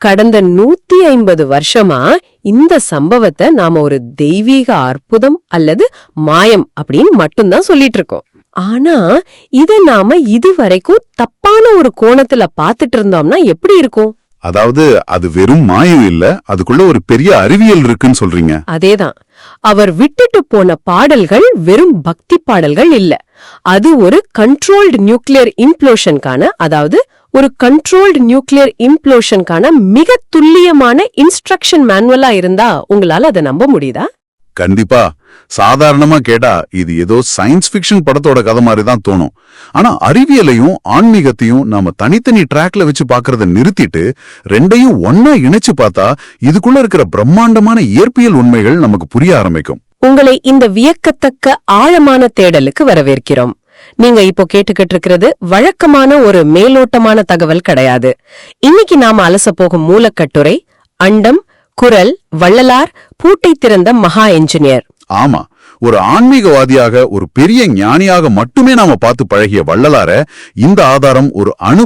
கடந்த 150 வருஷமா இந்த சம்பவத்தை நாம ஒரு தெய்வீக அற்புதம் அல்லது மாயம் அப்படின்னு மட்டும்தான் சொல்லிட்டு இருக்கோம். ஆனா இத நாம இதுவரைக்கும் தப்பான ஒரு கோணத்துல பாத்துட்டு இருந்தோம்னா எப்படி இருக்கும்? அதாவது அது வெறும் மாயம் இல்ல, அதுக்குள்ள ஒரு பெரிய அறிவியல் இருக்குன்னு சொல்றீங்க. அதேதான். அவர் விட்டுட்டு போன பாடல்கள் வெறும் பக்தி பாடல்கள் இல்ல. அது ஒரு கண்ட்ரோல்டு நியூக்ளியர் இம்ப்ளோஷனுக்கான, அதாவது ஒரு கண்ட்ரோல்டு நியூக்ளியர் இம்ப்ளோஷனுக்கான மிக துல்லியமான இன்ஸ்ட்ரக்ஷன் மேனுவலா இருந்தா உங்களால அதை நம்ப முடியுதா? கண்டிப்பா. சாதாரணமா கேட்டா இது ஏதோ சயின்ஸ் ஃபிக்ஷன் படத்தோட கதை மாதிரி தான் தோணும். ஆனா அறிவியலையும் ஆன்மீகத்தையும் நாம தனித்தனி ட்ராக்ல வச்சு பாக்குறத நிறுத்திட்டு ரெண்டையும் ஒன்னா இணைச்சு பார்த்தா இதுக்குள்ள இருக்கிற பிரம்மாண்டமான இயற்பியல் உண்மைகள் நமக்கு புரிய ஆரம்பிக்கும். உங்களை இந்த வியக்கத்தக்க ஆழமான தேடலுக்கு வரவேற்கிறோம். நீங்க இப்போ கேட்டுக்கிட்டு இருக்கிறது வழக்கமான ஒரு மேலோட்டமான தகவல் கிடையாது. இன்னைக்கு நாம அலச போகும் மூலக்கட்டுரை அண்டம், குரல், வள்ளலார், பூட்டை திறந்த மகா என்ஜினியர். ஆமா, ஒரு ஆன்மீகவாதியாக ஒரு பெரிய ஞானியாக மட்டுமே நாம பார்த்து பழகிய வள்ளலார இந்த ஆதாரம் ஒரு அணு